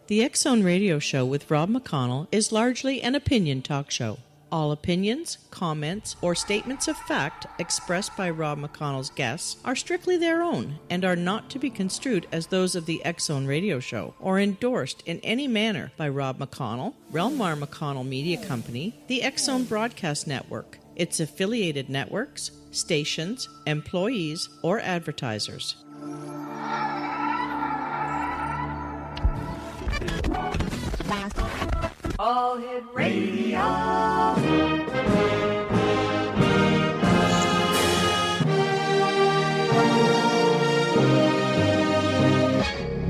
The X Zone Radio Show with Rob McConnell is largely an opinion talk show. All opinions, comments, or statements of fact expressed by Rob McConnell's guests are strictly their own and are not to be construed as those of the X Zone Radio Show or endorsed in any manner by Rob McConnell, rel-mar McConnell Media Company, the X Zone Broadcast Network, its affiliated networks, stations, employees, or advertisers. All Hit Radio.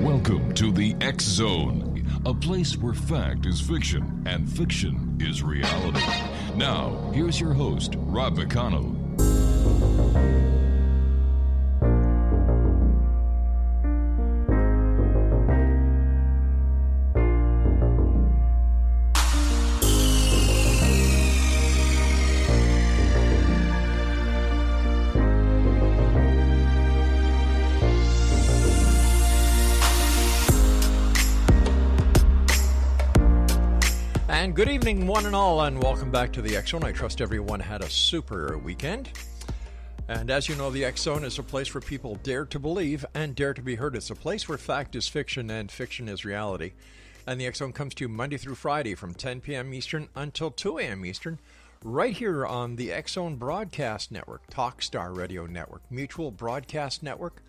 Welcome to the X Zone, a place where fact is fiction and fiction is reality. Now, here's your host, Rob McConnell. And good evening, one and all, and welcome back to the X Zone. I trust everyone had a super weekend. And as you know, the X Zone is a place where people dare to believe and dare to be heard. It's a place where fact is fiction and fiction is reality. And the X Zone comes to you Monday through Friday from 10 p.m. Eastern until 2 a.m. Eastern, right here on the X Zone Broadcast Network, Talkstar Radio Network, Mutual Broadcast Network,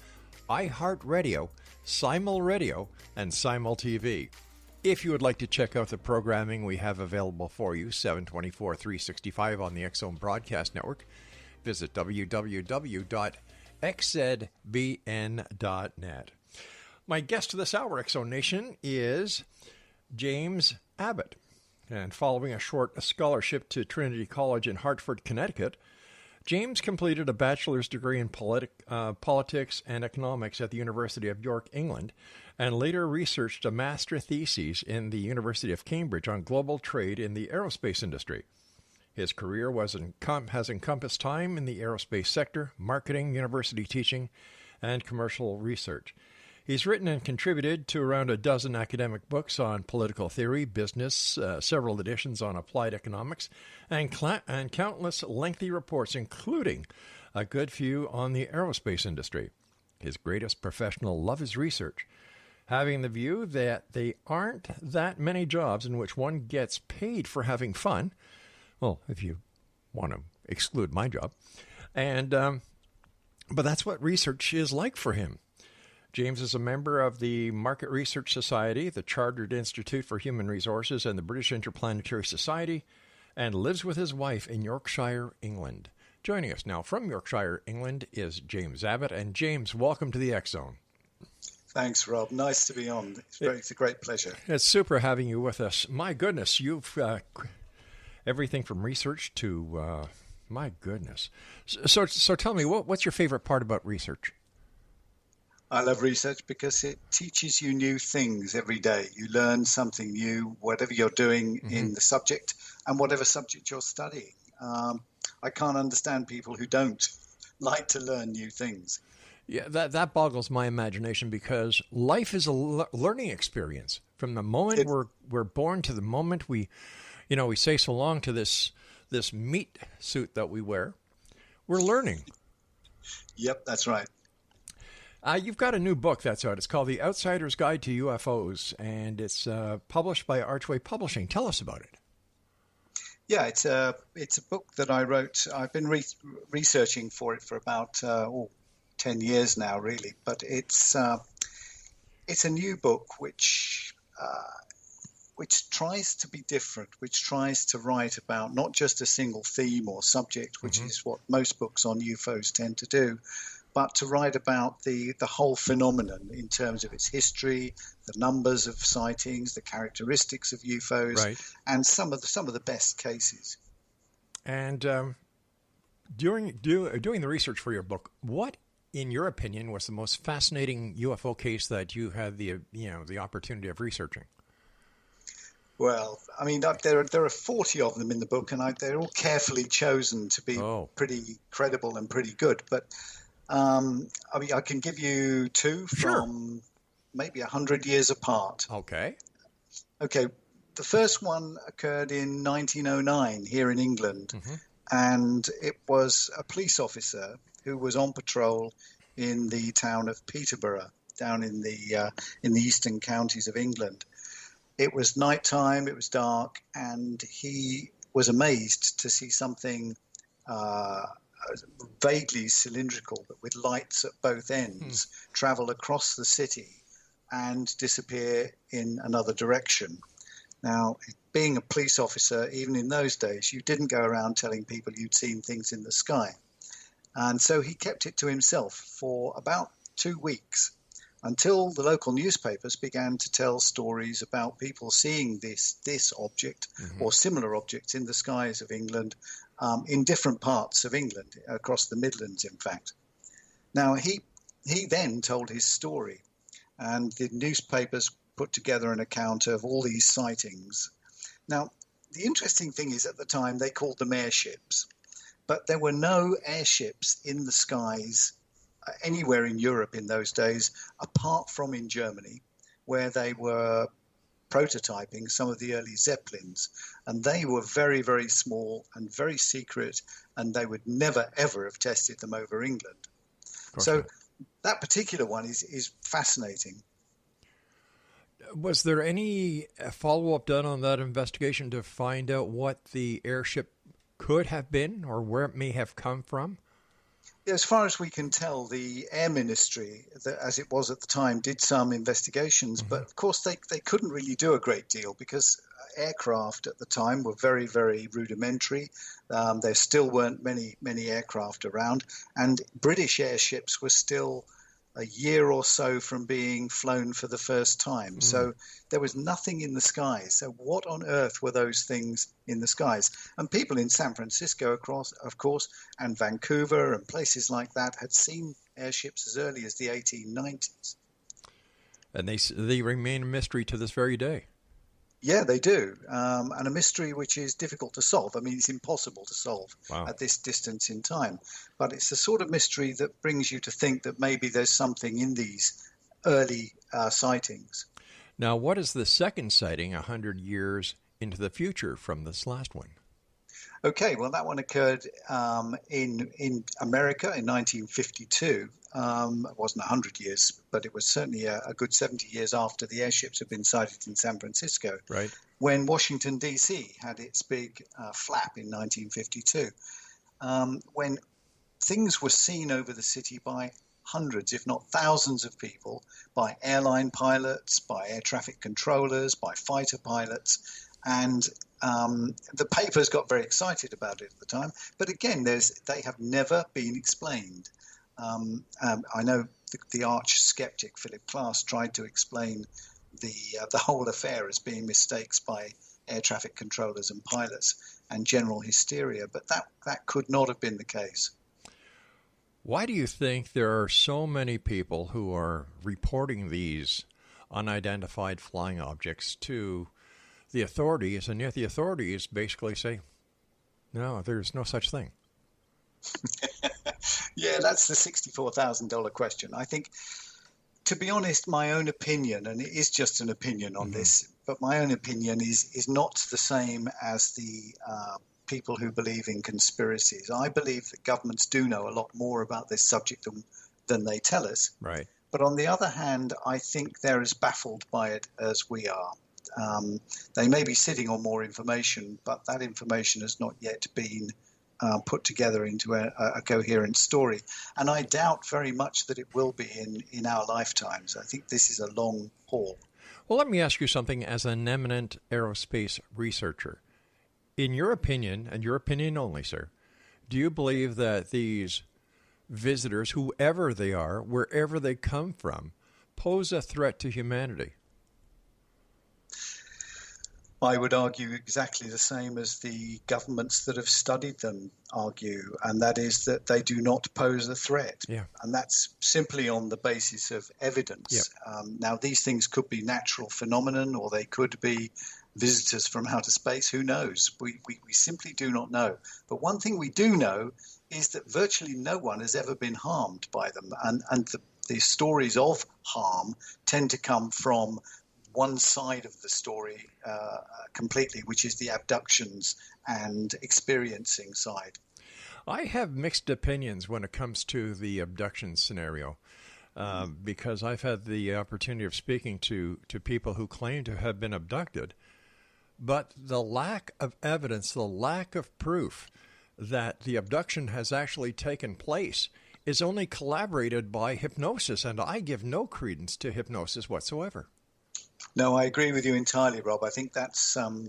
iHeartRadio, Simul Radio, and Simul TV. If you would like to check out the programming we have available for you, 7/24/365 on the X Zone Broadcast Network, visit www.xzbn.net. My guest this hour, X Zone Nation, is James Abbott. And following a short scholarship to Trinity College in Hartford, Connecticut, James completed a bachelor's degree in politics and economics at the University of York, England, and later researched a master thesis in the University of Cambridge on global trade in the aerospace industry. His career has encompassed time in the aerospace sector, marketing, university teaching, and commercial research. He's written and contributed to around a dozen academic books on political theory, business, several editions on applied economics, and countless lengthy reports, including a good few on the aerospace industry. His greatest professional love is research, having the view that there aren't that many jobs in which one gets paid for having fun. Well, if you want to exclude my job. But that's what research is like for him. James is a member of the Market Research Society, the Chartered Institute for Human Resources, and the British Interplanetary Society, and lives with his wife in Yorkshire, England. Joining us now from Yorkshire, England, is James Abbott. And James, welcome to the X Zone. Thanks, Rob. Nice to be on. It's a great pleasure. It's super having you with us. My goodness, you've everything from research to, my goodness. So tell me, what's your favorite part about research? I love research because it teaches you new things every day. You learn something new, whatever you're doing in the subject and whatever subject you're studying. I can't understand people who don't like to learn new things. Yeah, that boggles my imagination because life is a learning experience. From the moment we're born to the moment we say so long to this meat suit that we wear, we're learning. Yep, that's right. You've got a new book that's out. It's called The Outsider's Guide to UFOs, and it's published by Archway Publishing. Tell us about it. Yeah, it's a book that I wrote. I've been researching for it for about 10 years now, really. But it's a new book which tries to be different, which tries to write about not just a single theme or subject, which is what most books on UFOs tend to do, but to write about the whole phenomenon in terms of its history, the numbers of sightings, the characteristics of UFOs, right, and some of the best cases. And doing the research for your book, what, in your opinion, was the most fascinating UFO case that you had the opportunity of researching? Well, I mean, there are 40 of them in the book, and they're all carefully chosen to be pretty credible and pretty good. But I mean, I can give you two from maybe 100 years apart. Okay. Okay, the first one occurred in 1909 here in England, and it was a police officer who was on patrol in the town of Peterborough, down in the eastern counties of England. It was nighttime, it was dark, and he was amazed to see something vaguely cylindrical, but with lights at both ends, travel across the city and disappear in another direction. Now, being a police officer, even in those days, you didn't go around telling people you'd seen things in the sky. And so he kept it to himself for about 2 weeks, until the local newspapers began to tell stories about people seeing this object or similar objects in the skies of England, in different parts of England, across the Midlands, in fact. Now, he then told his story, and the newspapers put together an account of all these sightings. Now, the interesting thing is, at the time, they called them airships, but there were no airships in the skies anywhere in Europe in those days, apart from in Germany, where they were prototyping some of the early Zeppelins. And they were very, very small and very secret, and they would never, ever have tested them over England. So that particular one is fascinating. Was there any follow-up done on that investigation to find out what the airship could have been or where it may have come from? As far as we can tell, the Air Ministry, as it was at the time, did some investigations, but of course they couldn't really do a great deal because aircraft at the time were very, very rudimentary. There still weren't many aircraft around, and British airships were still a year or so from being flown for the first time. So there was nothing in the skies. So what on earth were those things in the skies? And people in San Francisco, of course, and Vancouver and places like that had seen airships as early as the 1890s. And they remain a mystery to this very day. Yeah, they do. And a mystery which is difficult to solve. I mean, it's impossible to solve at this distance in time. But it's the sort of mystery that brings you to think that maybe there's something in these early sightings. Now, what is the second sighting 100 years into the future from this last one? Okay, well, that one occurred in America in 1952. It wasn't 100 years, but it was certainly a good 70 years after the airships had been sighted in San Francisco. Right. When Washington, D.C. had its big flap in 1952. When things were seen over the city by hundreds, if not thousands of people, by airline pilots, by air traffic controllers, by fighter pilots. And the papers got very excited about it at the time. But again, they have never been explained. I know the arch skeptic Philip Klass tried to explain the whole affair as being mistakes by air traffic controllers and pilots and general hysteria, but that could not have been the case. Why do you think there are so many people who are reporting these unidentified flying objects to the authorities, and yet the authorities basically say, no, there's no such thing? Yeah, that's the $64,000 question. I think, to be honest, my own opinion, and it is just an opinion on this, but my own opinion is not the same as the people who believe in conspiracies. I believe that governments do know a lot more about this subject than they tell us. Right. But on the other hand, I think they're as baffled by it as we are. They may be sitting on more information, but that information has not yet been put together into a coherent story. And I doubt very much that it will be in our lifetimes. I think this is a long haul. Well, let me ask you something as an eminent aerospace researcher. In your opinion, and your opinion only, sir, do you believe that these visitors, whoever they are, wherever they come from, pose a threat to humanity? I would argue exactly the same as the governments that have studied them argue, and that is that they do not pose a threat. Yeah. And that's simply on the basis of evidence. Yeah. Now, these things could be natural phenomenon, or they could be visitors from outer space. Who knows? We simply do not know. But one thing we do know is that virtually no one has ever been harmed by them, and the stories of harm tend to come from one side of the story completely, which is the abductions and experiencing side. I have mixed opinions when it comes to the abduction scenario. Because I've had the opportunity of speaking to people who claim to have been abducted, but the lack of evidence, the lack of proof that the abduction has actually taken place is only corroborated by hypnosis, and I give no credence to hypnosis whatsoever. No, I agree with you entirely, Rob. I think that's a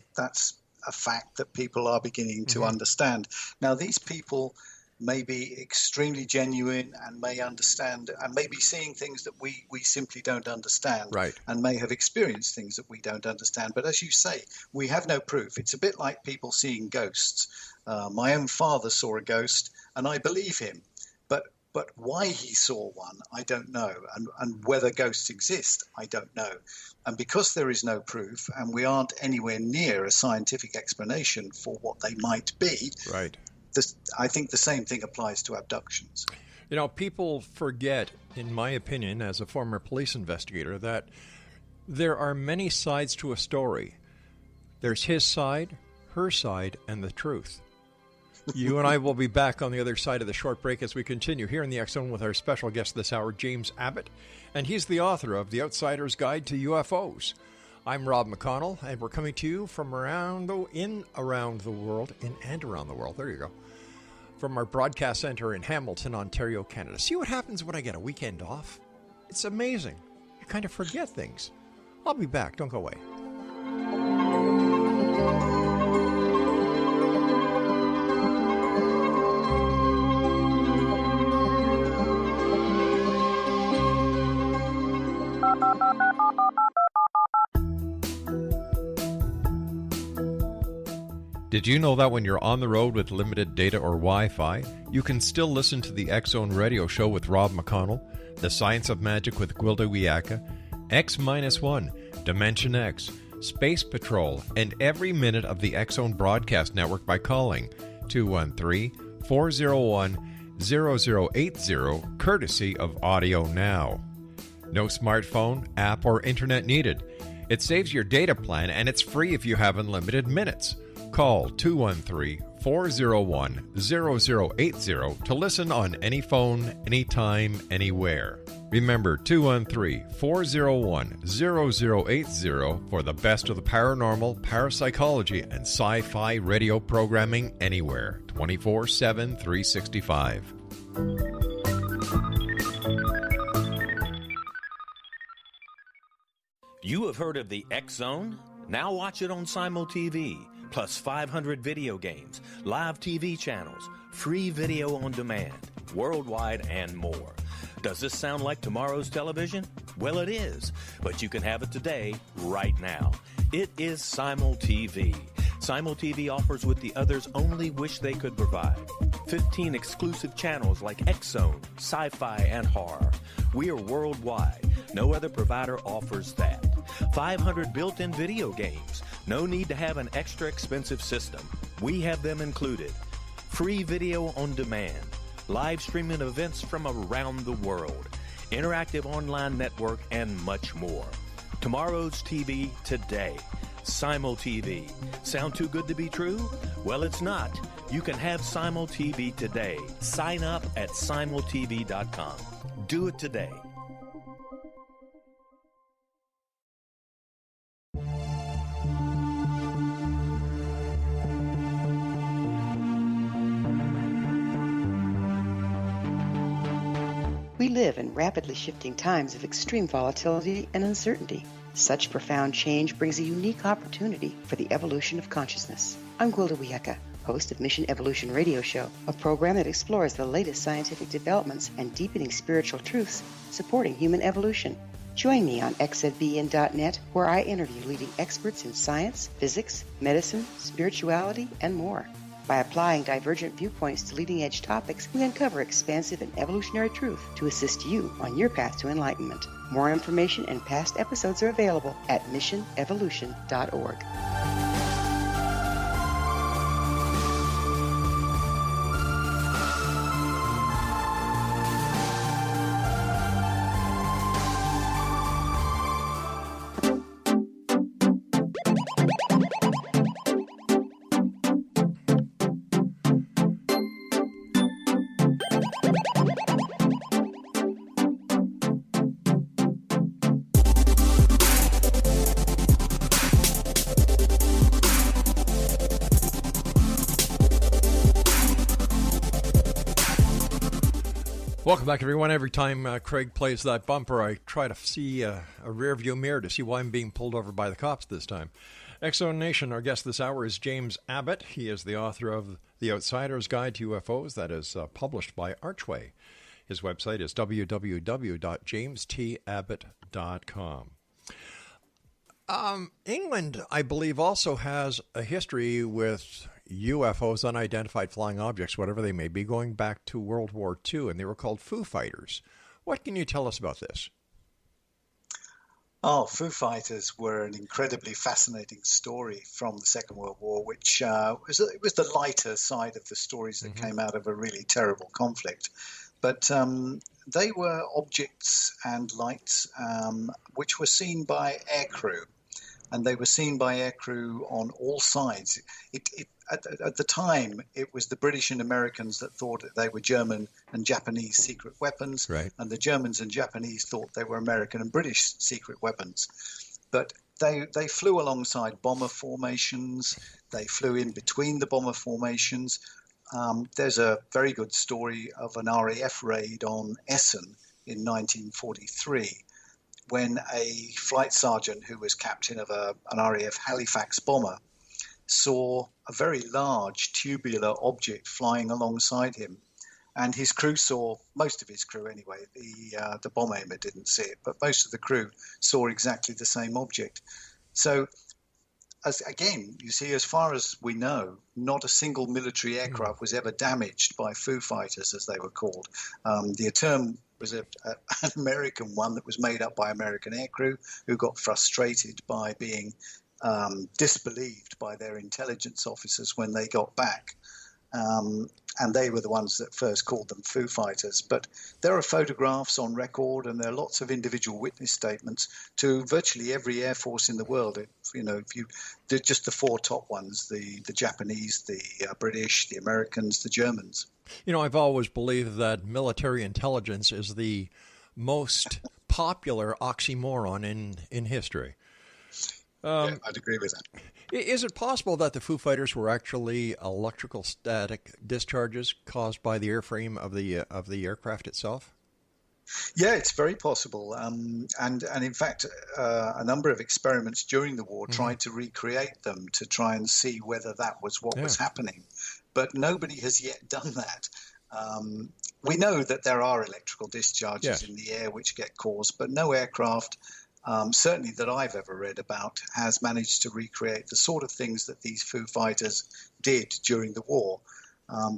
fact that people are beginning to understand. Now, these people may be extremely genuine and may understand and may be seeing things that we simply don't understand, right, and may have experienced things that we don't understand. But as you say, we have no proof. It's a bit like people seeing ghosts. My own father saw a ghost and I believe him, but why he saw one, I don't know. And whether ghosts exist, I don't know. And because there is no proof and we aren't anywhere near a scientific explanation for what they might be, right, I think the same thing applies to abductions. You know, people forget, in my opinion, as a former police investigator, that there are many sides to a story. There's his side, her side, and the truth. You and I will be back on the other side of the short break as we continue here in the X Zone with our special guest this hour, James Abbott, and he's the author of The Outsider's Guide to UFOs. I'm Rob McConnell, and we're coming to you from around the world, there you go, from our broadcast center in Hamilton, Ontario, Canada. See what happens when I get a weekend off? It's amazing. You kind of forget things. I'll be back. Don't go away. Did you know that when you're on the road with limited data or Wi-Fi, you can still listen to the X Zone radio show with Rob McConnell, The Science of Magic with Gwilda Wiyaka, X-1, Dimension X, Space Patrol, and every minute of the X Zone broadcast network by calling 213-401-0080, courtesy of Audio Now. No smartphone, app, or internet needed. It saves your data plan and it's free if you have unlimited minutes. Call 213-401-0080 to listen on any phone, anytime, anywhere. Remember 213-401-0080 for the best of the paranormal, parapsychology, and sci-fi radio programming anywhere, 24/7, 365. You have heard of the X Zone? Now watch it on Simul TV. Plus 500 video games, live TV channels, free video on demand, worldwide, and more. Does this sound like tomorrow's television? Well, it is, but you can have it today, right now. It is Simul TV. Simul TV offers what the others only wish they could provide. 15 exclusive channels like X Zone, sci-fi, and horror. We are worldwide. No other provider offers that. 500 built-in video games. No need to have an extra expensive system. We have them included. Free video on demand. Live streaming events from around the world. Interactive online network and much more. Tomorrow's TV today. Simul TV. Sound too good to be true? Well, it's not. You can have Simul TV today. Sign up at simultv.com. Do it today. We live in rapidly shifting times of extreme volatility and uncertainty. Such profound change brings a unique opportunity for the evolution of consciousness. I'm Gwilda Wiyaka, host of Mission Evolution Radio Show, a program that explores the latest scientific developments and deepening spiritual truths supporting human evolution. Join me on XZBN.net, where I interview leading experts in science, physics, medicine, spirituality, and more. By applying divergent viewpoints to leading-edge topics, we uncover expansive and evolutionary truth to assist you on your path to enlightenment. More information and past episodes are available at missionevolution.org. Welcome back, everyone. Every time Craig plays that bumper, I try to see a rear view mirror to see why I'm being pulled over by the cops this time. X-Zone Nation, our guest this hour is James Abbott. He is the author of The Outsider's Guide to UFOs that is published by Archway. His website is www.jamestabbott.com. England, I believe, also has a history with UFOs, unidentified flying objects, whatever they may be, going back to World War II, and they were called Foo Fighters. What can you tell us about this? Oh, Foo Fighters were an incredibly fascinating story from the Second World War, which was the lighter side of the stories that came out of a really terrible conflict. But they were objects and lights which were seen by aircrew, and they were seen by aircrew on all sides. At the time, it was the British and Americans that thought that they were German and Japanese secret weapons, right, and the Germans and Japanese thought they were American and British secret weapons. But they flew alongside bomber formations. They flew in between the bomber formations. There's a very good story of an RAF raid on Essen in 1943, when a flight sergeant who was captain of an RAF Halifax bomber saw a very large tubular object flying alongside him. And his crew saw, most of his crew anyway, the bomb aimer didn't see it, but most of the crew saw exactly the same object. So, again, you see, as far as we know, not a single military aircraft was ever damaged by Foo Fighters, as they were called. The term was an American one that was made up by American aircrew who got frustrated by being disbelieved by their intelligence officers when they got back. And they were the ones that first called them Foo Fighters. But there are photographs on record, and there are lots of individual witness statements to virtually every air force in the world. If you did just the four top ones, the Japanese, the British, the Americans, the Germans. I've always believed that military intelligence is the most popular oxymoron in history. Yeah, I'd agree with that. Is it possible that the Foo Fighters were actually electrical static discharges caused by the airframe of the aircraft itself? Yeah, it's very possible. And in fact, a number of experiments during the war tried to recreate them to try and see whether that was what was happening. But nobody has yet done that. We know that there are electrical discharges in the air which get caused, but no aircraft, certainly that I've ever read about, has managed to recreate the sort of things that these Foo Fighters did during the war.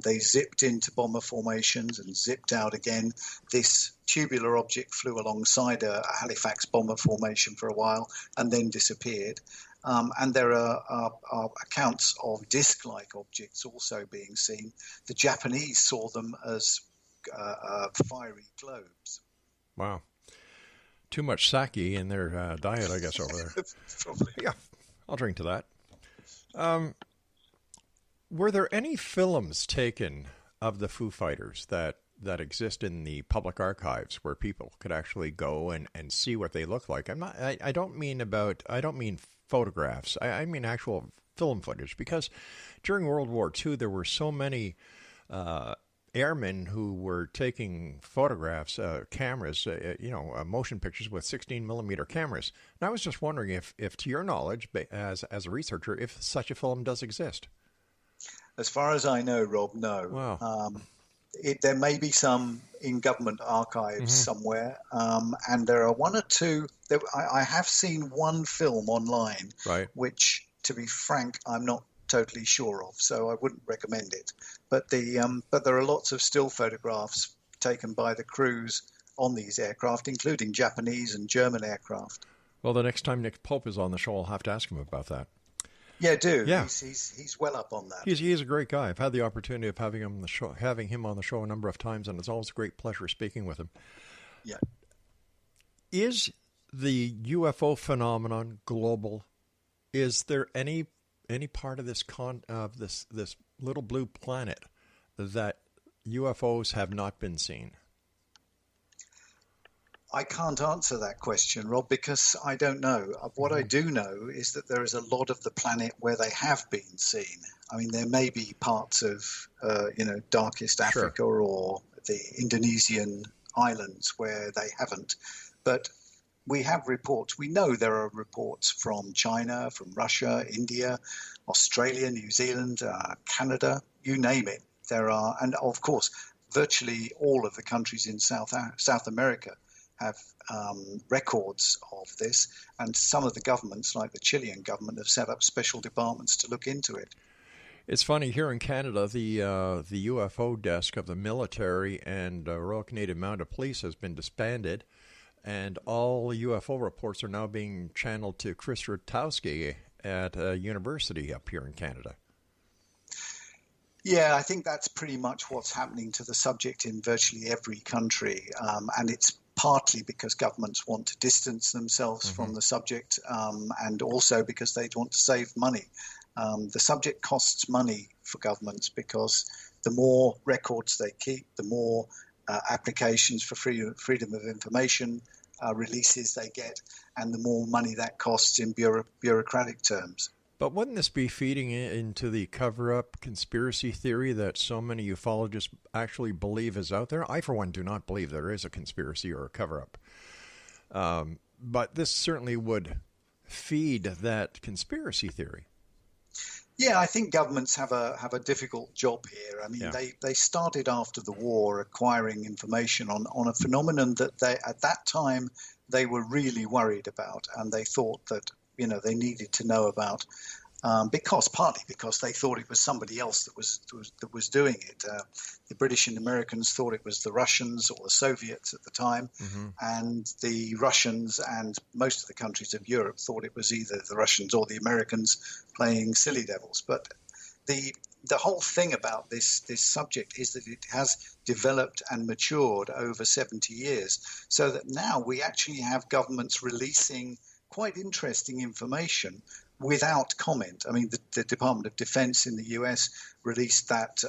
They zipped into bomber formations and zipped out again. This tubular object flew alongside a Halifax bomber formation for a while and then disappeared. And there are accounts of disc-like objects also being seen. The Japanese saw them as fiery globes. Wow. Too much sake in their diet, I guess, over there. Probably. Yeah, I'll drink to that. Were there any films taken of the Foo Fighters that exist in the public archives where people could actually go and see what they look like? I don't mean photographs. I mean actual film footage, because during World War II there were so many airmen who were taking photographs, cameras, motion pictures with 16 millimeter cameras. And I was just wondering if to your knowledge, as a researcher, if such a film does exist. As far as I know, Rob, no. Wow. There may be some in government archives somewhere, and there are one or two. I have seen one film online, right, which, to be frank, I'm not totally sure of, so I wouldn't recommend it. But there are lots of still photographs taken by the crews on these aircraft, including Japanese and German aircraft. Well, the next time Nick Pope is on the show, I'll have to ask him about that. Yeah, do. Yeah. He's well up on that. He's a great guy. I've had the opportunity of having him on the show a number of times, and it's always a great pleasure speaking with him. Yeah. Is the UFO phenomenon global? Is there any part of this this little blue planet that UFOs have not been seen? I can't answer that question, Rob, because I don't know. What I do know is that there is a lot of the planet where they have been seen. I mean, there may be parts of, darkest Africa or the Indonesian islands where they haven't. But we have reports. We know there are reports from China, from Russia, India, Australia, New Zealand, Canada, you name it. There are, and of course, virtually all of the countries in South America have records of this, and some of the governments, like the Chilean government, have set up special departments to look into it. It's funny, here in Canada, the UFO desk of the military and Royal Canadian Mounted Police has been disbanded, and all UFO reports are now being channeled to Chris Rutowski at a university up here in Canada. Yeah, I think that's pretty much what's happening to the subject in virtually every country, and it's partly because governments want to distance themselves from the subject, and also because they want to save money. The subject costs money for governments because the more records they keep, the more applications for freedom of information releases they get, and the more money that costs in bureaucratic terms. But wouldn't this be feeding into the cover-up conspiracy theory that so many ufologists actually believe is out there? I, for one, do not believe there is a conspiracy or a cover-up. But this certainly would feed that conspiracy theory. Yeah, I think governments have a difficult job here. I mean, they started after the war acquiring information on a phenomenon that they, at that time, they were really worried about, and they thought that they needed to know about, partly because they thought it was somebody else that was doing it. The British and Americans thought it was the Russians or the Soviets at the time, and the Russians and most of the countries of Europe thought it was either the Russians or the Americans playing silly devils. But the whole thing about this subject is that it has developed and matured over 70 years, so that now we actually have governments releasing quite interesting information without comment. I mean, the Department of Defense in the US released that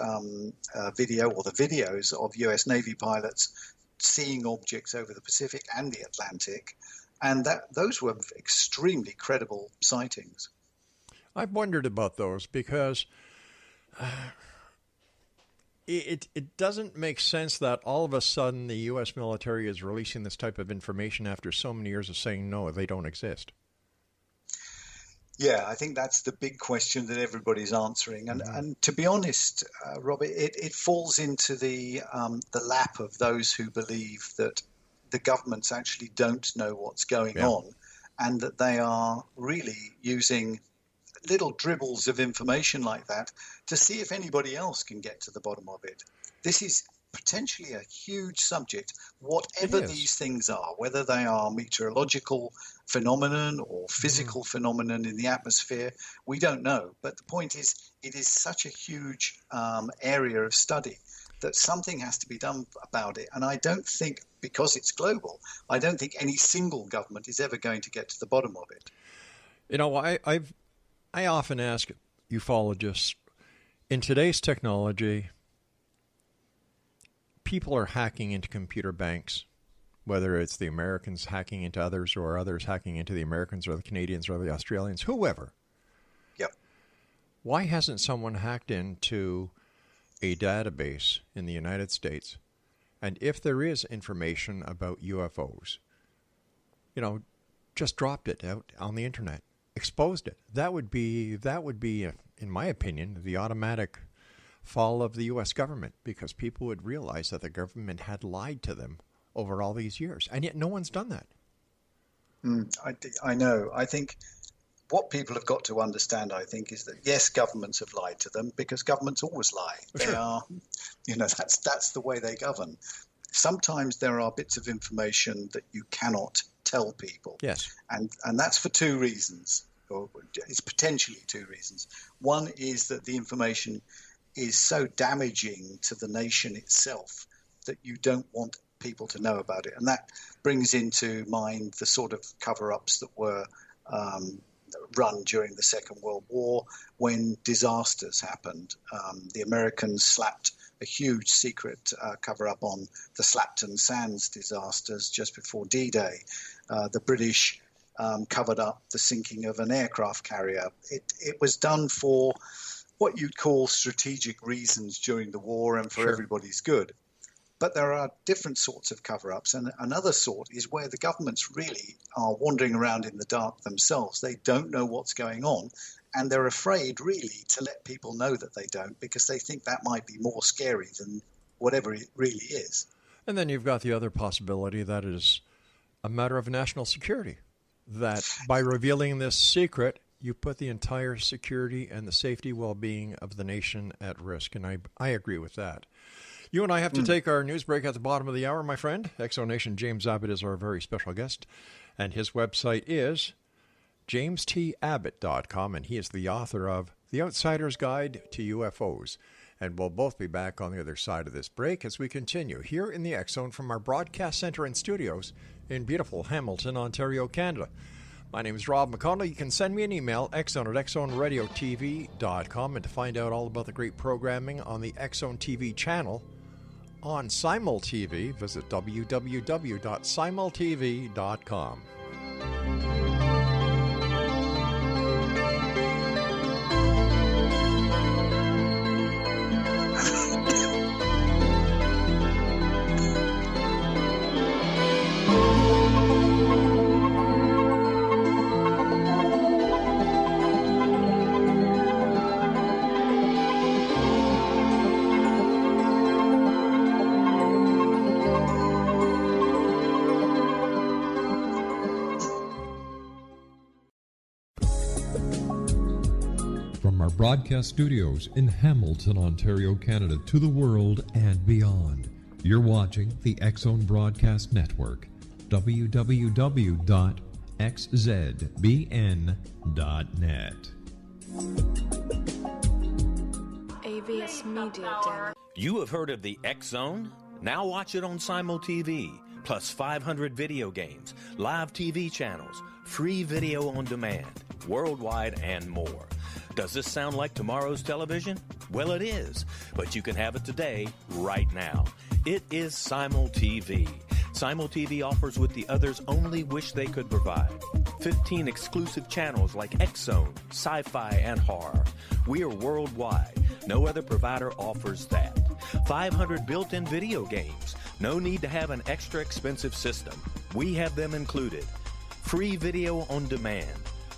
video, or the videos of US Navy pilots seeing objects over the Pacific and the Atlantic, and those were extremely credible sightings. I've wondered about those because it doesn't make sense that all of a sudden the U.S. military is releasing this type of information after so many years of saying, no, they don't exist. Yeah, I think that's the big question that everybody's answering. And to be honest, Robert, it falls into the lap of those who believe that the governments actually don't know what's going on, and that they are really using little dribbles of information like that to see if anybody else can get to the bottom of it. This is potentially a huge subject, whatever these things are, whether they are meteorological phenomenon or physical phenomenon in the atmosphere, we don't know. But the point is, it is such a huge area of study that something has to be done about it. And I don't think, because it's global, I don't think any single government is ever going to get to the bottom of it. I often ask ufologists, in today's technology, people are hacking into computer banks, whether it's the Americans hacking into others or others hacking into the Americans or the Canadians or the Australians, whoever. Yep. Why hasn't someone hacked into a database in the United States? And if there is information about UFOs, just dropped it out on the internet. Exposed it. That would be, in my opinion, the automatic fall of the U.S. government, because people would realize that the government had lied to them over all these years, and yet no one's done that. I know. I think what people have got to understand, I think, is that yes, governments have lied to them, because governments always lie. They are, that's the way they govern. Sometimes there are bits of information that you cannot tell people. Yes. And that's for two reasons, or it's potentially two reasons. One is that the information is so damaging to the nation itself that you don't want people to know about it. And that brings into mind the sort of cover-ups that were run during the Second World War when disasters happened. The Americans slapped a huge secret cover-up on the Slapton Sands disasters just before D-Day. The British covered up the sinking of an aircraft carrier. It was done for what you'd call strategic reasons during the war and for everybody's good. But there are different sorts of cover-ups, and another sort is where the governments really are wandering around in the dark themselves. They don't know what's going on, and they're afraid really to let people know that they don't, because they think that might be more scary than whatever it really is. And then you've got the other possibility that it is a matter of national security, that by revealing this secret, you put the entire security and the safety well-being of the nation at risk. And I agree with that. You and I have to take our news break at the bottom of the hour, my friend. Exonation James Abbott is our very special guest, and his website is jamestabbott.com, and he is the author of The Outsider's Guide to UFOs. And we'll both be back on the other side of this break as we continue here in the X Zone from our broadcast center and studios in beautiful Hamilton, Ontario, Canada. My name is Rob McConnell. You can send me an email, xzone@xzoneradiotv.com, and to find out all about the great programming on the X Zone TV channel on Simul TV, visit www.simultv.com. Broadcast studios in Hamilton, Ontario, Canada, to the world and beyond. You're watching the X Zone Broadcast Network, www.xzbn.net. AVS Media Den. You have heard of the X Zone? Now watch it on Simul TV, plus 500 video games, live TV channels, free video on demand, worldwide, and more. Does this sound like tomorrow's television? Well, it is, but you can have it today, right now. It is Simul TV. Simul TV offers what the others only wish they could provide. 15 exclusive channels like X Zone, sci-fi, and horror. We are worldwide. No other provider offers that. 500 built-in video games. No need to have an extra expensive system. We have them included. Free video on demand.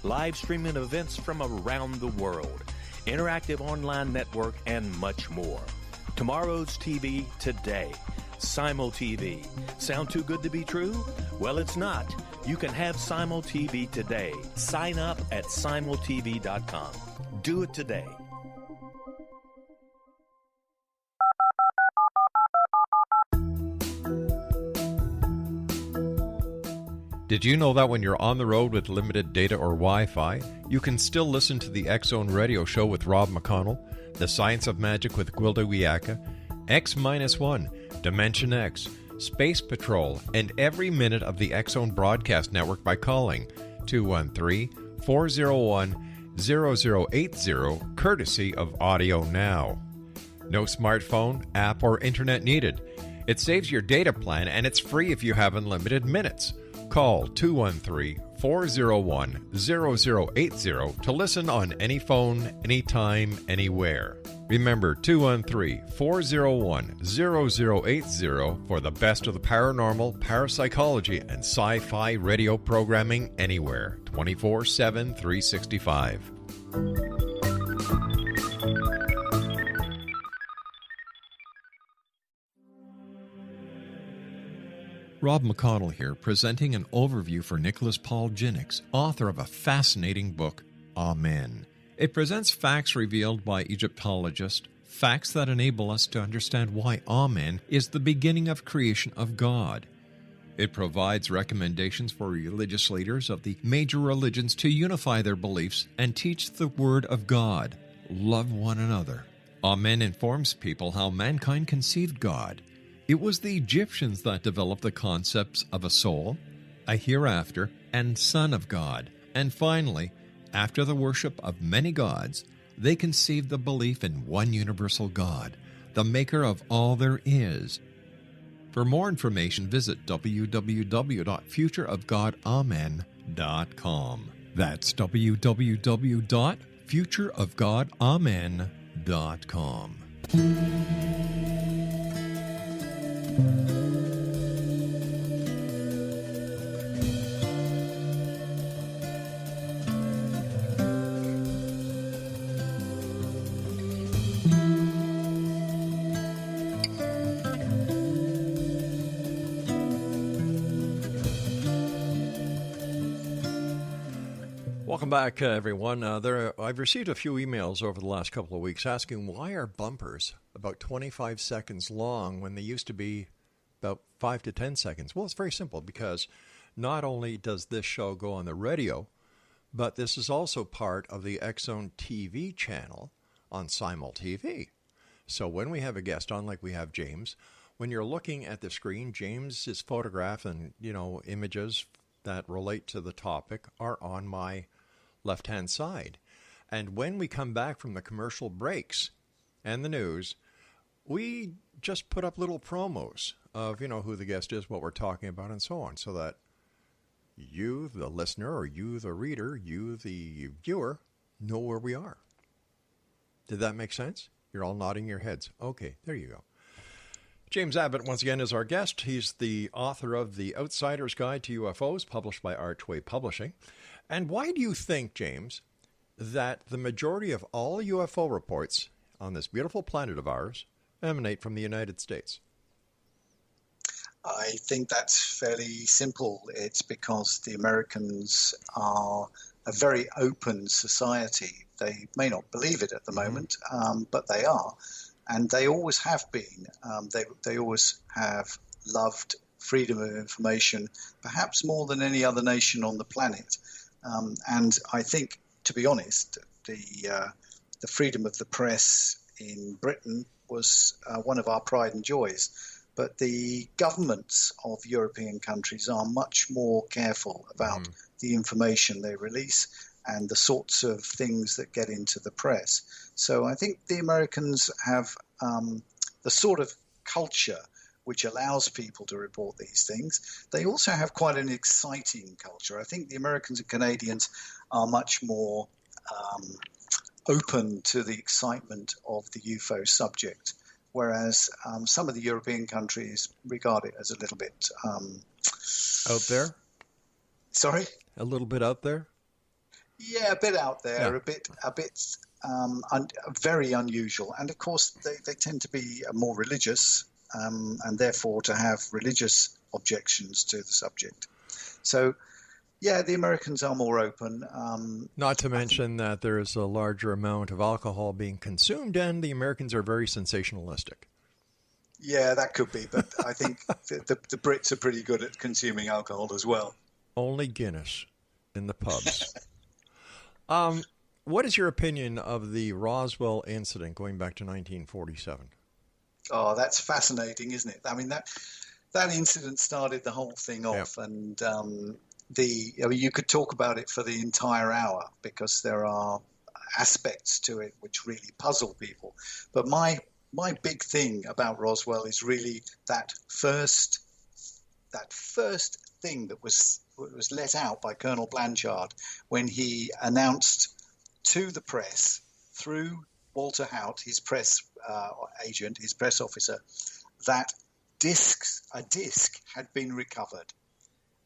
Live streaming events from around the world, interactive online network, and much more. Tomorrow's TV today. Simul TV. Sound too good to be true? Well, it's not. You can have Simul TV today. Sign up at simultv.com. Do it today. Did you know that when you're on the road with limited data or Wi-Fi, you can still listen to the X Zone Radio Show with Rob McConnell, The Science of Magic with Gwilda Wiyaka, X-1, Dimension X, Space Patrol, and every minute of the X Zone Broadcast Network by calling 213-401-0080, courtesy of Audio Now. No smartphone, app, or internet needed. It saves your data plan, and it's free if you have unlimited minutes. Call 213-401-0080 to listen on any phone, anytime, anywhere. Remember, 213-401-0080 for the best of the paranormal, parapsychology, and sci-fi radio programming anywhere, 24/7, 365. Rob McConnell here, presenting an overview for Nicholas Paul Jennings, author of a fascinating book, Amen. It presents facts revealed by Egyptologists, facts that enable us to understand why Amen is the beginning of creation of God. It provides recommendations for religious leaders of the major religions to unify their beliefs and teach the Word of God. Love one another. Amen informs people how mankind conceived God. It was the Egyptians that developed the concepts of a soul, a hereafter, and Son of God. And finally, after the worship of many gods, they conceived the belief in one universal God, the maker of all there is. For more information, visit www.futureofgodamen.com. That's www.futureofgodamen.com. Welcome back, everyone. I've received a few emails over the last couple of weeks asking why are bumpers about 25 seconds long when they used to be about 5 to 10 seconds. Well, it's very simple because not only does this show go on the radio, but this is also part of the X-Zone TV channel on Simul TV. So when we have a guest on, like we have James, when you're looking at the screen, James's photograph and, images that relate to the topic are on my left-hand side. And when we come back from the commercial breaks and the news, we just put up little promos of, who the guest is, what we're talking about, and so on, so that you, the listener, or you, the reader, you, the viewer, know where we are. Did that make sense? You're all nodding your heads. Okay, there you go. James Abbott, once again, is our guest. He's the author of The Outsider's Guide to UFOs, published by Archway Publishing. And why do you think, James, that the majority of all UFO reports on this beautiful planet of ours emanate from the United States? I think that's fairly simple. It's because the Americans are a very open society. They may not believe it at the moment, but they are. And they always have been. They always have loved freedom of information, perhaps more than any other nation on the planet. And I think, to be honest, the freedom of the press in Britain was one of our pride and joys. But the governments of European countries are much more careful about the information they release and the sorts of things that get into the press. So I think the Americans have the sort of culture which allows people to report these things. They also have quite an exciting culture. I think the Americans and Canadians are much more open to the excitement of the UFO subject, whereas some of the European countries regard it as a little bit... out there? Sorry? A little bit out there? Yeah, a bit out there, Yeah. a bit very unusual. And of course, they tend to be more religious, and therefore to have religious objections to the subject. So, yeah, the Americans are more open. Not to mention that there is a larger amount of alcohol being consumed, and the Americans are very sensationalistic. Yeah, that could be, but I think the Brits are pretty good at consuming alcohol as well. Only Guinness in the pubs. What is your opinion of the Roswell incident going back to 1947? Oh, that's fascinating, isn't it? I mean, that incident started the whole thing off, and you could talk about it for the entire hour because there are aspects to it which really puzzle people. But my big thing about Roswell is really that first thing that was let out by Colonel Blanchard when he announced to the press through Walter Haut, his press agent, his press officer, that a disc had been recovered.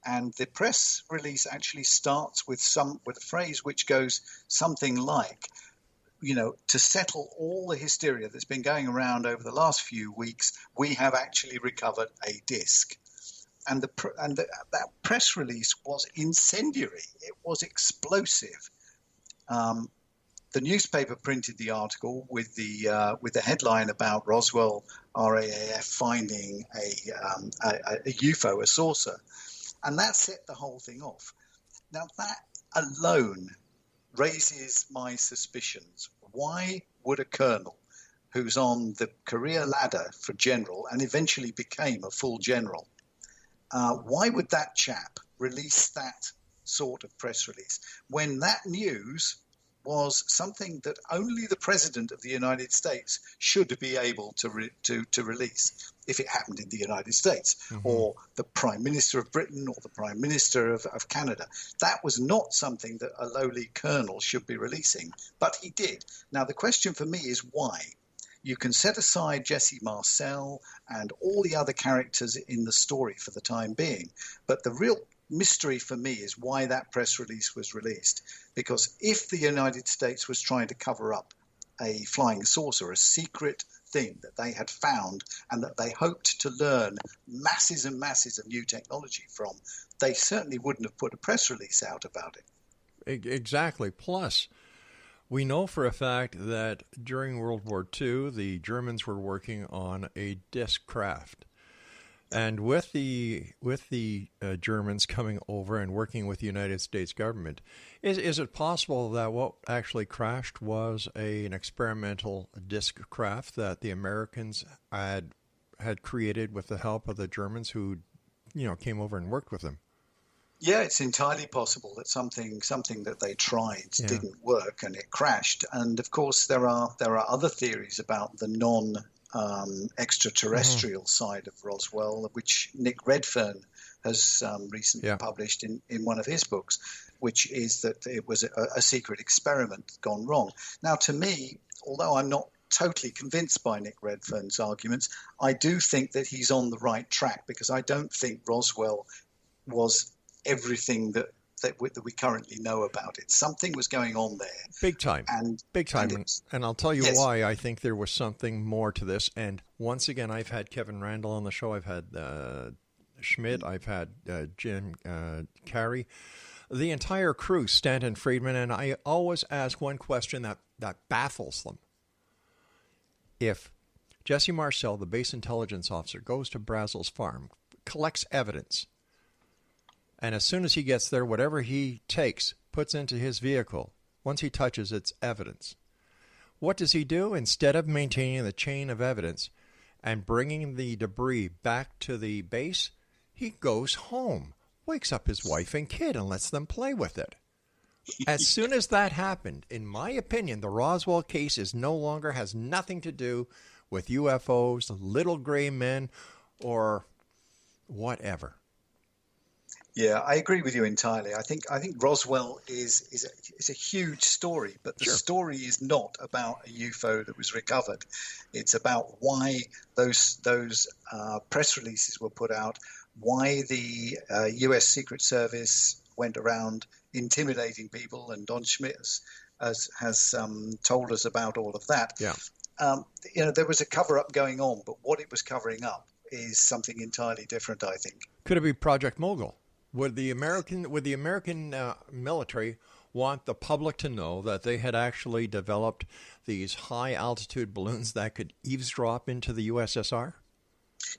And the press release actually starts with a phrase which goes something like, to settle all the hysteria that's been going around over the last few weeks, we have actually recovered a disc. And that press release was incendiary. It was explosive. The newspaper printed the article with the headline about Roswell RAAF finding a UFO, a saucer, and that set the whole thing off. Now that alone raises my suspicions. Why would a colonel who's on the career ladder for general and eventually became a full general, why would that chap release that sort of press release when that news was something that only the President of the United States should be able to release if it happened in the United States, or the Prime Minister of Britain or the Prime Minister of Canada? That was not something that a lowly colonel should be releasing, but he did. Now, the question for me is why? You can set aside Jesse Marcel and all the other characters in the story for the time being, but the real mystery for me is why that press release was released. Because if the United States was trying to cover up a flying saucer, a secret thing that they had found and that they hoped to learn masses and masses of new technology from, they certainly wouldn't have put a press release out about it. Exactly. Plus, we know for a fact that during World War II, the Germans were working on a disc craft. And with the Germans coming over and working with the United States government, is it possible that what actually crashed was an experimental disc craft that the Americans had created with the help of the Germans who, came over and worked with them? Yeah, it's entirely possible that something that they tried didn't work and it crashed. And of course, there are other theories about the extraterrestrial side of Roswell, which Nick Redfern has recently published in one of his books, which is that it was a secret experiment gone wrong. Now, to me, although I'm not totally convinced by Nick Redfern's arguments, I do think that he's on the right track, because I don't think Roswell was everything that we currently know about it. Something was going on there. Big time. And I'll tell you why I think there was something more to this. And once again, I've had Kevin Randall on the show. I've had Schmidt. I've had Jim Carey. The entire crew, Stanton Friedman. And I always ask one question that baffles them. If Jesse Marcel, the base intelligence officer, goes to Brazel's farm, collects evidence, and as soon as he gets there, whatever he takes, puts into his vehicle, once he touches, it's evidence. What does he do? Instead of maintaining the chain of evidence and bringing the debris back to the base, he goes home, wakes up his wife and kid, and lets them play with it. As soon as that happened, in my opinion, the Roswell case has nothing to do with UFOs, little gray men, or whatever. Yeah, I agree with you entirely. I think Roswell is a huge story, but the story is not about a UFO that was recovered. It's about why those press releases were put out, why the U.S. Secret Service went around intimidating people, and Don Schmidt has told us about all of that. Yeah. There was a cover-up going on, but what it was covering up is something entirely different, I think. Could it be Project Mogul? Would the American military want the public to know that they had actually developed these high-altitude balloons that could eavesdrop into the USSR?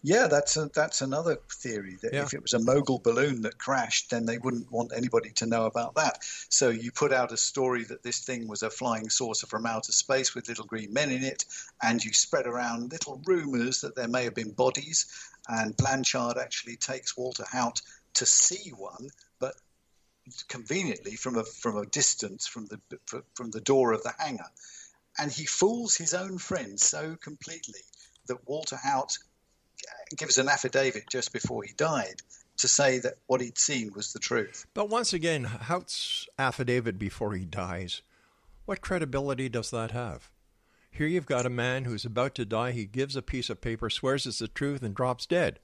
Yeah, that's another theory, that if it was a Mogul balloon that crashed, then they wouldn't want anybody to know about that. So you put out a story that this thing was a flying saucer from outer space with little green men in it, and you spread around little rumors that there may have been bodies, and Blanchard actually takes Walter Haut to see one, but conveniently from a distance from the door of the hangar, and he fools his own friends so completely that Walter Haut gives an affidavit just before he died to say that what he'd seen was the truth. But once again, Haut's affidavit before he dies, what credibility does that have? Here you've got a man who's about to die. He gives a piece of paper, swears it's the truth, and drops dead.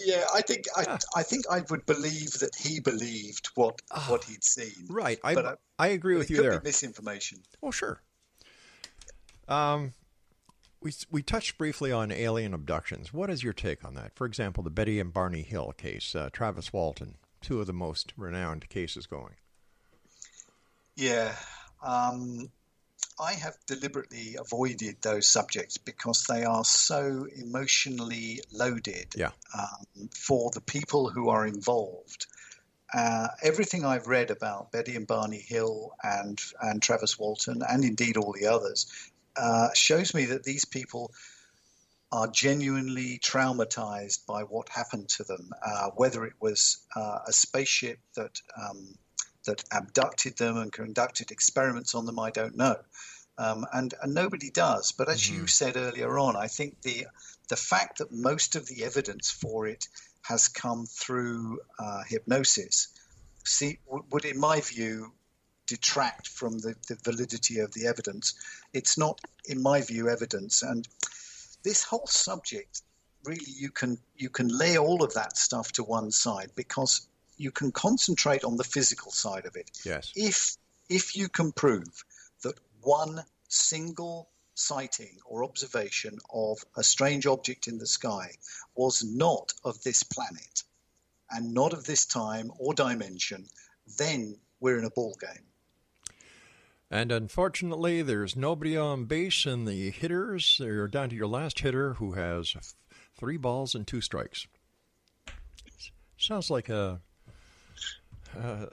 Yeah, I think I would believe that he believed what he'd seen. Right, I agree with you there. Could be misinformation. Oh, sure. We touched briefly on alien abductions. What is your take on that? For example, the Betty and Barney Hill case, Travis Walton, two of the most renowned cases going. Yeah, I have deliberately avoided those subjects because they are so emotionally loaded for the people who are involved. Everything I've read about Betty and Barney Hill and Travis Walton, and indeed all the others, shows me that these people are genuinely traumatized by what happened to them, whether it was a spaceship that abducted them and conducted experiments on them, I don't know. And nobody does. But as you said earlier on, I think the fact that most of the evidence for it has come through hypnosis would, in my view, detract from the validity of the evidence. It's not, in my view, evidence. And this whole subject, really, you can lay all of that stuff to one side because you can concentrate on the physical side of it. Yes. If you can prove that one single sighting or observation of a strange object in the sky was not of this planet, and not of this time or dimension, then we're in a ball game. And unfortunately, there's nobody on base, and the hitters, they're down to your last hitter who has 3 balls and 2 strikes. Sounds like a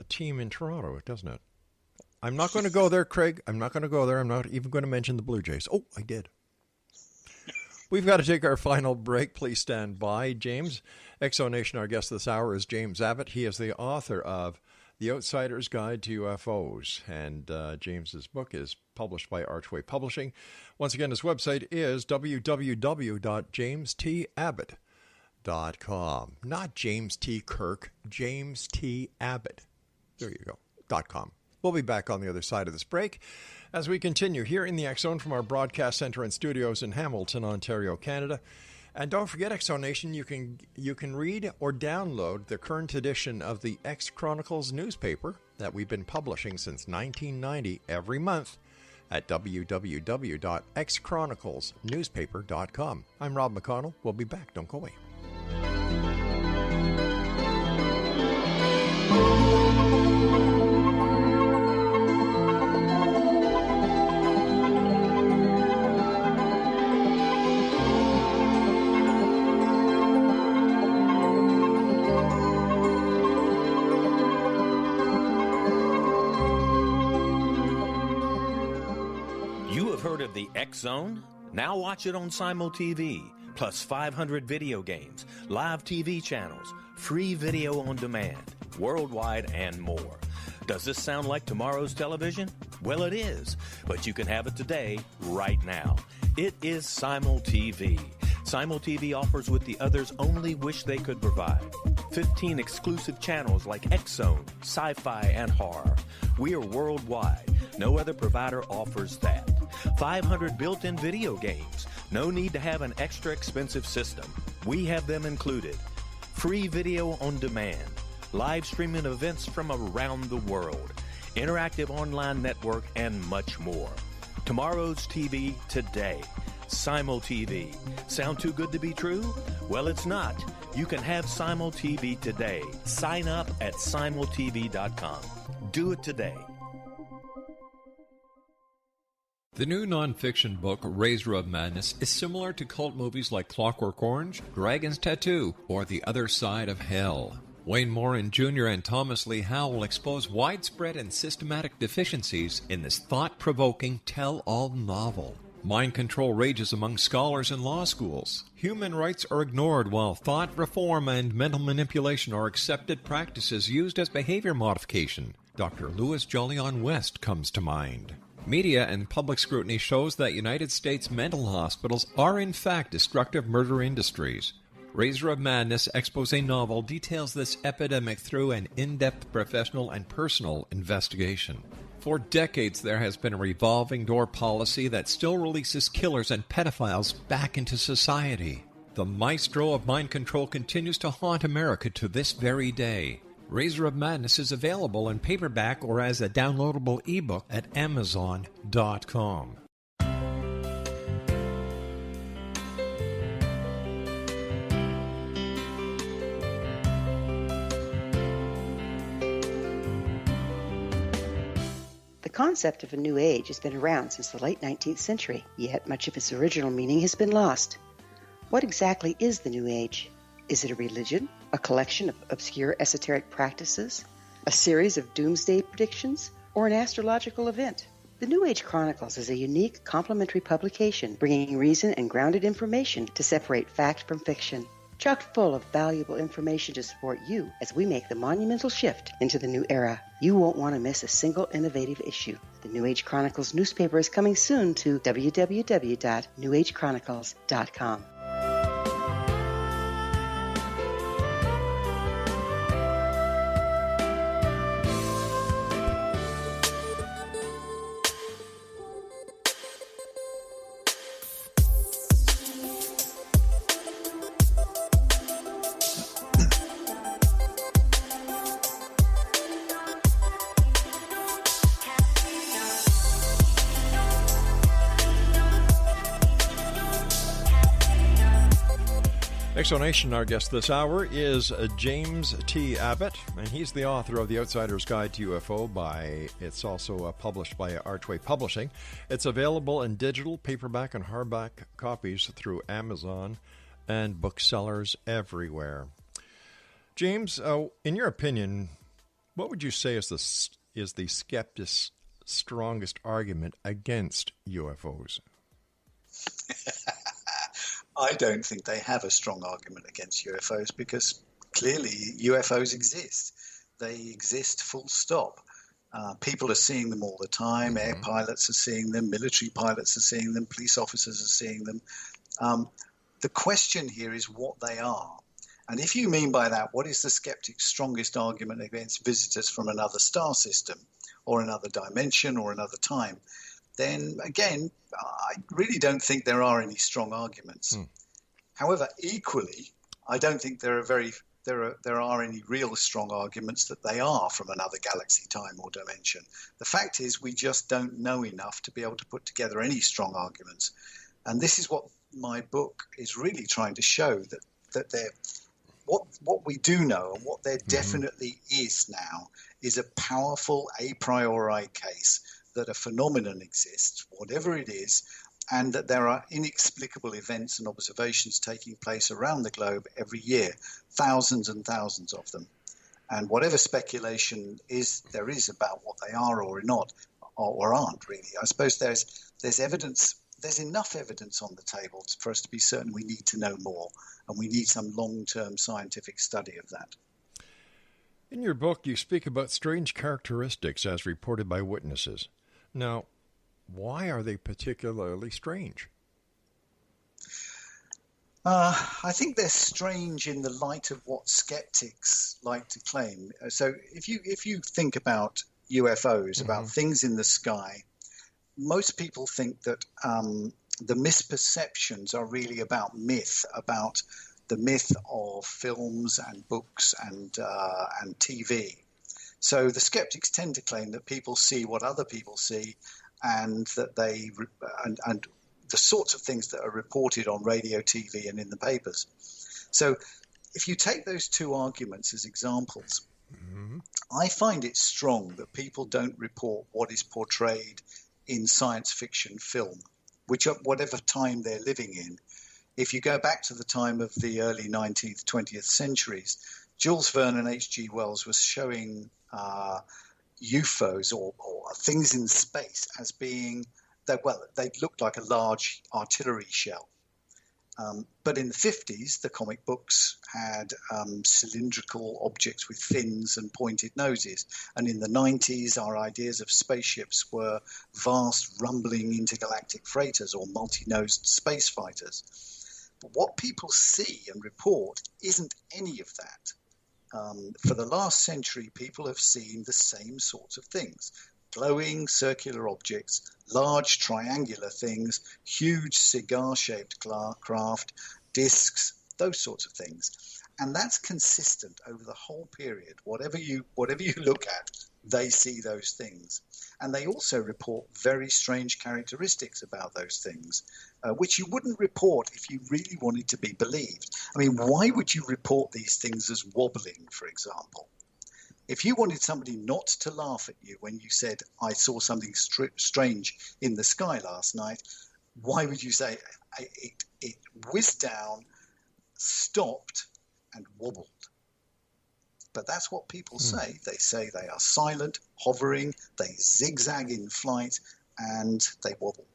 team in Toronto, doesn't it? I'm not going to go there, Craig. I'm not going to go there. I'm not even going to mention the Blue Jays. Oh, I did. We've got to take our final break. Please stand by. James, Exonation, our guest this hour is James Abbott. He is the author of The Outsider's Guide to UFOs, and James's book is published by Archway Publishing. Once again, his website is www.jamestabbott.com. Not James T. Kirk, James T. Abbott. There you go, .com. We'll be back on the other side of this break as we continue here in the X Zone from our broadcast center and studios in Hamilton, Ontario, Canada. And don't forget, Exonation, you can read or download the current edition of the X Chronicles newspaper that we've been publishing since 1990 every month at www.xchroniclesnewspaper.com. I'm Rob McConnell. We'll be back. Don't go away. Of the X Zone? Now watch it on Simul TV, plus 500 video games, live TV channels, free video on demand, worldwide, and more. Does this sound like tomorrow's television? Well, it is, but you can have it today, right now. It is Simul TV. Simul TV offers what the others only wish they could provide. 15 exclusive channels like X Zone, sci-fi, and horror. We are worldwide. No other provider offers that. 500 built-in video games. No need to have an extra expensive system. We have them included. Free video on demand. Live streaming events from around the world. Interactive online network, and much more. Tomorrow's TV today. Simul TV. Sound too good to be true? Well, it's not. You can have Simul TV today. Sign up at simultv.com. Do it today. The new nonfiction book, Razor of Madness, is similar to cult movies like Clockwork Orange, Dragon's Tattoo, or The Other Side of Hell. Wayne Morin Jr. and Thomas Lee Howell expose widespread and systematic deficiencies in this thought-provoking tell-all novel. Mind control rages among scholars in law schools. Human rights are ignored while thought reform and mental manipulation are accepted practices used as behavior modification. Dr. Louis Jolyon West comes to mind. Media and public scrutiny shows that United States mental hospitals are in fact destructive murder industries. Razor of Madness expose novel details this epidemic through an in-depth professional and personal investigation. For decades, there has been a revolving door policy that still releases killers and pedophiles back into society. The maestro of mind control continues to haunt America to this very day. Razor of Madness is available in paperback or as a downloadable ebook at Amazon.com. The concept of a new age has been around since the late 19th century, yet much of its original meaning has been lost. What exactly is the new age? Is it a religion, a collection of obscure esoteric practices, a series of doomsday predictions, or an astrological event? The New Age Chronicles is a unique, complementary publication bringing reason and grounded information to separate fact from fiction. Chock full of valuable information to support you as we make the monumental shift into the new era. You won't want to miss a single innovative issue. The New Age Chronicles newspaper is coming soon to www.newagechronicles.com. Exonation, our guest this hour is James T. Abbott, and he's the author of The Outsider's Guide to UFO. It's also published by Archway Publishing. It's available in digital, paperback, and hardback copies through Amazon and booksellers everywhere. James, in your opinion, what would you say is the skeptic's strongest argument against UFOs? I don't think they have a strong argument against UFOs because clearly UFOs exist. They exist full stop. People are seeing them all the time. Air pilots are seeing them. Military pilots are seeing them. Police officers are seeing them. The question here is what they are. And if you mean by that, what is the skeptic's strongest argument against visitors from another star system or another dimension or another time? Then again, I really don't think there are any strong arguments. However, equally, I don't think there are any real strong arguments that they are from another galaxy, time, or dimension. The fact is, we just don't know enough to be able to put together any strong arguments. And this is what my book is really trying to show, that they're what we do know and what there definitely is now is a powerful a priori case that a phenomenon exists, whatever it is, and that there are inexplicable events and observations taking place around the globe every year, thousands and thousands of them. And whatever speculation there is about what they are or not, or aren't really, I suppose there's evidence. There's enough evidence on the table for us to be certain we need to know more, and we need some long-term scientific study of that. In your book, you speak about strange characteristics as reported by witnesses. Now, why are they particularly strange? I think they're strange in the light of what skeptics like to claim. So if you think about UFOs, about things in the sky, most people think that the misperceptions are really about myth, about the myth of films and books and TV. So the skeptics tend to claim that people see what other people see, and that and the sorts of things that are reported on radio, TV, and in the papers. So if you take those two arguments as examples, I find it strong that people don't report what is portrayed in science fiction film, whatever time they're living in. If you go back to the time of the early 19th, 20th centuries, Jules Verne and H.G. Wells was showing UFOs or things in space as being they looked like a large artillery shell. But in the 50s, the comic books had cylindrical objects with fins and pointed noses. And in the 90s, our ideas of spaceships were vast, rumbling intergalactic freighters or multi-nosed space fighters. But what people see and report isn't any of that. For the last century, people have seen the same sorts of things: glowing circular objects, large triangular things, huge cigar-shaped craft, discs, those sorts of things. And that's consistent over the whole period. Whatever you look at, they see those things. And they also report very strange characteristics about those things, which you wouldn't report if you really wanted to be believed. I mean, why would you report these things as wobbling, for example? If you wanted somebody not to laugh at you when you said, I saw something strange in the sky last night, why would you say it whizzed down, stopped, and wobbled? But that's what people say. They say they are silent, hovering, they zigzag in flight, and they wobble.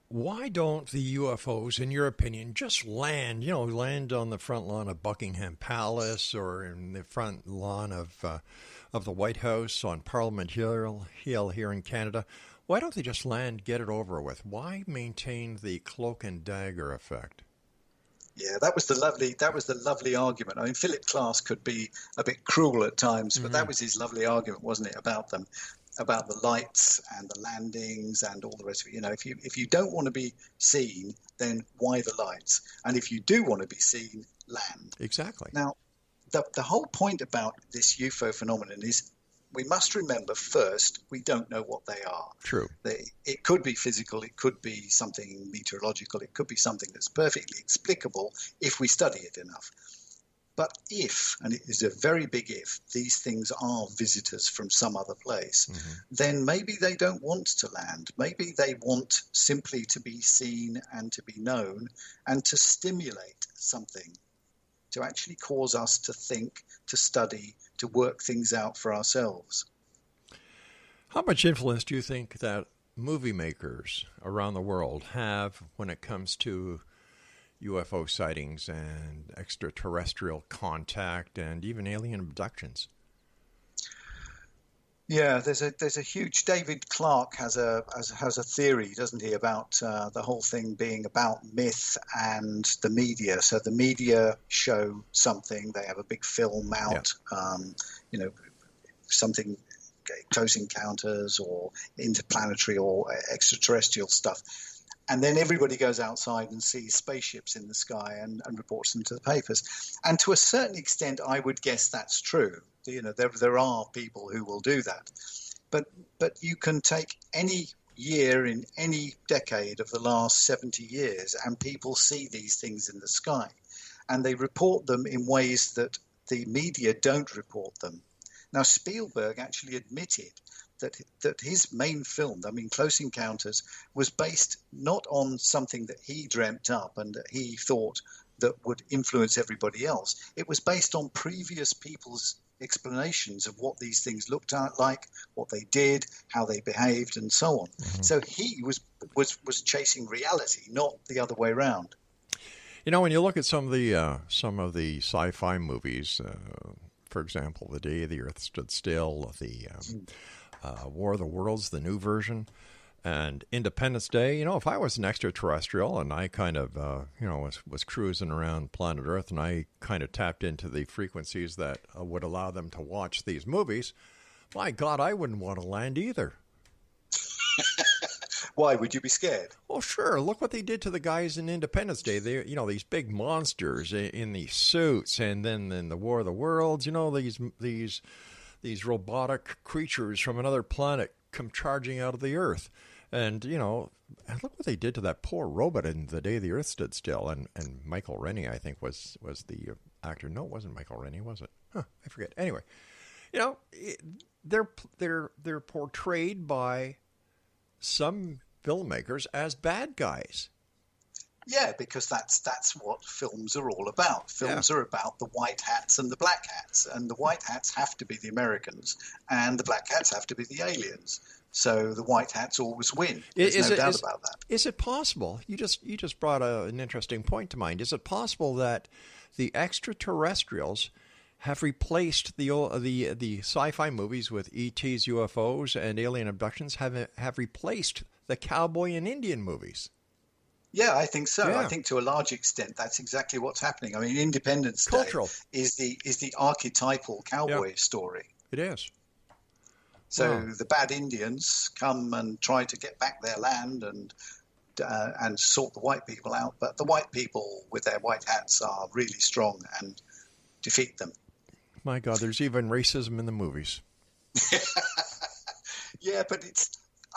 Why don't the UFOs, in your opinion, just land on the front lawn of Buckingham Palace or in the front lawn of the White House on Parliament Hill here in Canada? Why don't they just land, get it over with? Why maintain the cloak and dagger effect? Yeah, that was the lovely argument. I mean, Philip Glass could be a bit cruel at times, but that was his lovely argument, wasn't it, about them? About the lights and the landings and all the rest of it. If you don't want to be seen, then why the lights? And if you do want to be seen, land. Exactly. Now, the whole point about this UFO phenomenon is we must remember first, we don't know what they are. True. It could be physical, it could be something meteorological, it could be something that's perfectly explicable if we study it enough. But if, and it is a very big if, these things are visitors from some other place, then maybe they don't want to land. Maybe they want simply to be seen and to be known and to stimulate something, to actually cause us to think, to study, to work things out for ourselves. How much influence do you think that movie makers around the world have when it comes to UFO sightings and extraterrestrial contact and even alien abductions? Yeah, there's a huge. David Clarke has a theory, doesn't he, about the whole thing being about myth and the media. So the media show something, they have a big film out, something, close encounters or interplanetary or extraterrestrial stuff. And then everybody goes outside and sees spaceships in the sky and reports them to the papers. And to a certain extent, I would guess that's true. There are people who will do that. But you can take any year in any decade of the last 70 years and people see these things in the sky. And they report them in ways that the media don't report them. Now, Spielberg actually admitted that his main film, Close Encounters, was based not on something that he dreamt up and that he thought that would influence everybody else. It was based on previous people's explanations of what these things looked like, what they did, how they behaved, and so on. So he was chasing reality, not the other way around. When you look at some of the sci-fi movies, for example, The Day the Earth Stood Still, the War of the Worlds, the new version, and Independence Day. If I was an extraterrestrial and I kind of, was cruising around planet Earth and I kind of tapped into the frequencies that would allow them to watch these movies, my God, I wouldn't want to land either. Why would you be scared? Well, sure. Look what they did to the guys in Independence Day. They, these big monsters in these suits, and then in the War of the Worlds, these robotic creatures from another planet come charging out of the Earth. And, and look what they did to that poor robot in The Day the Earth Stood Still. And Michael Rennie, I think, was the actor. No, it wasn't Michael Rennie, was it? I forget. Anyway, they're portrayed by some filmmakers as bad guys. Yeah, because that's what films are all about. Films are about the white hats and the black hats, and the white hats have to be the Americans, and the black hats have to be the aliens. So the white hats always win. There's no doubt about that. Is it possible? You just brought an interesting point to mind. Is it possible that the extraterrestrials have replaced the sci-fi movies with ETs, UFOs, and alien abductions? Have replaced the cowboy and Indian movies? Yeah, I think so. Yeah. I think to a large extent that's exactly what's happening. Independence Day is the archetypal cowboy story. It is. So the bad Indians come and try to get back their land and sort the white people out, but the white people with their white hats are really strong and defeat them. My God, there's even racism in the movies. Yeah, but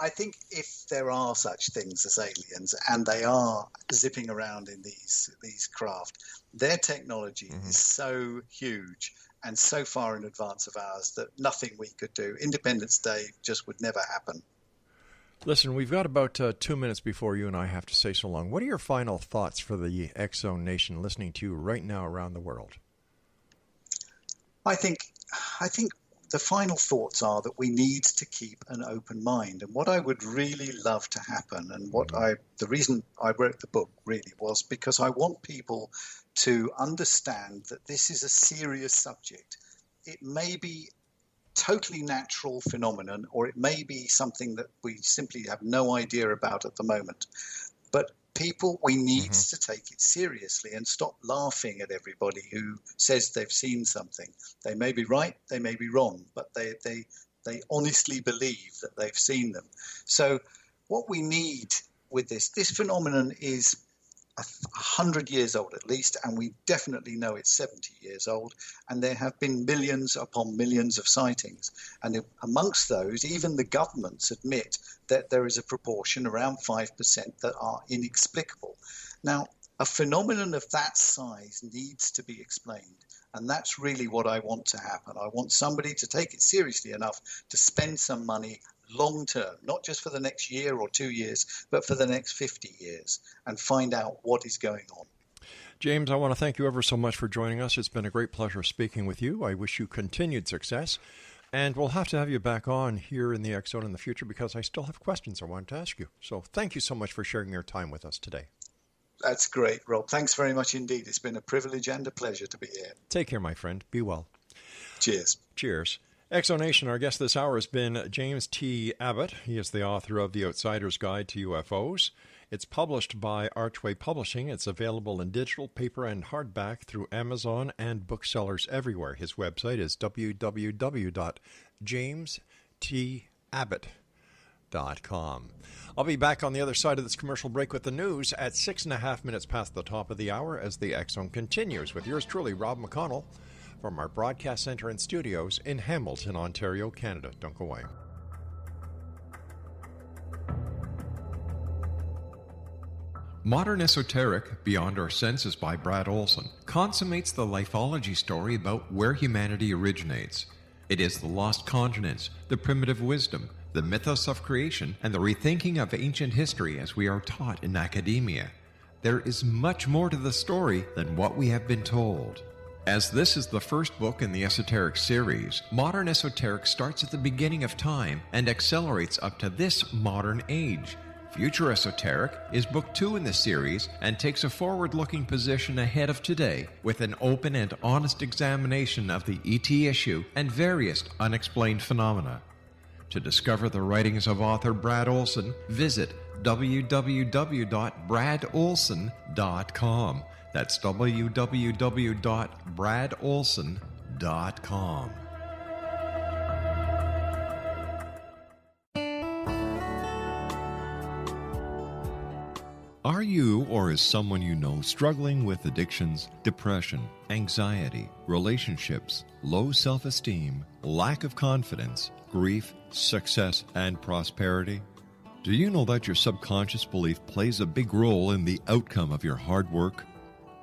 I think if there are such things as aliens and they are zipping around in these craft, their technology is so huge and so far in advance of ours that nothing we could do. Independence Day just would never happen. Listen, we've got about 2 minutes before you and I have to say so long. What are your final thoughts for the X-Zone Nation listening to you right now around the world? I think the final thoughts are that we need to keep an open mind. And what I would really love to happen, and the reason I wrote the book really was because I want people to understand that this is a serious subject. It may be totally natural phenomenon, or it may be something that we simply have no idea about at the moment. But people, we need to take it seriously and stop laughing at everybody who says they've seen something. They may be right, they may be wrong, but they honestly believe that they've seen them. So what we need with this phenomenon is 100 years old at least, and we definitely know it's 70 years old, and there have been millions upon millions of sightings. And amongst those, even the governments admit that there is a proportion, around 5%, that are inexplicable. Now, a phenomenon of that size needs to be explained, and that's really what I want to happen. I want somebody to take it seriously enough to spend some money long term, not just for the next year or 2 years, but for the next 50 years, and find out what is going on. James, I want to thank you ever so much for joining us. It's been a great pleasure speaking with you. I wish you continued success, and we'll have to have you back on here in the X Zone in the future because I still have questions I wanted to ask you. So thank you so much for sharing your time with us today. That's great, Rob. Thanks very much indeed. It's been a privilege and a pleasure to be here. Take care, my friend. Be well. Cheers. Cheers. Exonation, our guest this hour has been James T. Abbott. He is the author of The Outsider's Guide to UFOs. It's published by Archway Publishing. It's available in digital, paper, and hardback through Amazon and booksellers everywhere. His website is www.jamestabbott.com. I'll be back on the other side of this commercial break with the news at 6.5 minutes past the top of the hour as the X Zone continues with yours truly, Rob McConnell, from our broadcast center and studios in Hamilton, Ontario, Canada. Don't go away. Modern Esoteric, Beyond Our Senses by Brad Olson, consummates the lifeology story about where humanity originates. It is the lost continents, the primitive wisdom, the mythos of creation, and the rethinking of ancient history as we are taught in academia. There is much more to the story than what we have been told. As this is the first book in the Esoteric series, Modern Esoteric starts at the beginning of time and accelerates up to this modern age. Future Esoteric is book 2 in the series and takes a forward-looking position ahead of today with an open and honest examination of the ET issue and various unexplained phenomena. To discover the writings of author Brad Olson, visit www.bradolson.com. That's www.bradolson.com. Are you or is someone you know struggling with addictions, depression, anxiety, relationships, low self-esteem, lack of confidence, grief, success, and prosperity? Do you know that your subconscious belief plays a big role in the outcome of your hard work?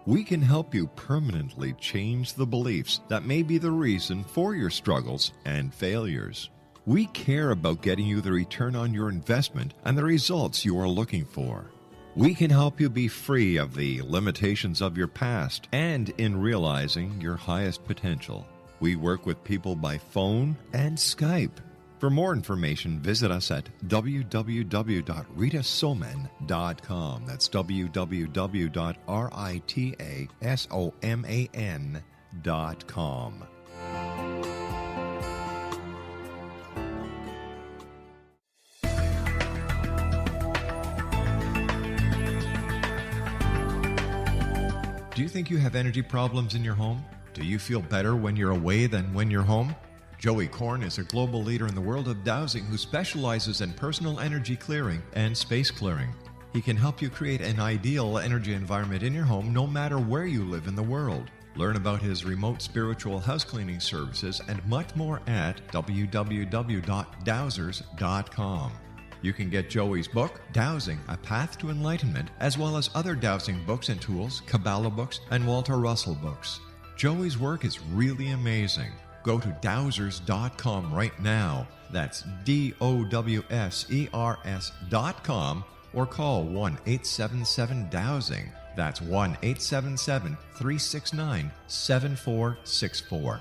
We can help you permanently change the beliefs that may be the reason for your struggles and failures. We care about getting you the return on your investment and the results you are looking for. We can help you be free of the limitations of your past and in realizing your highest potential. We work with people by phone and Skype. For more information, visit us at www.ritasoman.com. That's www.ritasoman.com. Do you think you have energy problems in your home? Do you feel better when you're away than when you're home? Joey Korn is a global leader in the world of dowsing who specializes in personal energy clearing and space clearing. He can help you create an ideal energy environment in your home no matter where you live in the world. Learn about his remote spiritual house cleaning services and much more at www.dowsers.com. You can get Joey's book, Dowsing, A Path to Enlightenment, as well as other dowsing books and tools, Kabbalah books, and Walter Russell books. Joey's work is really amazing. Go to dowsers.com right now. That's DOWSERS.com or call 1-877-DOWSING. That's 1-877-369-7464.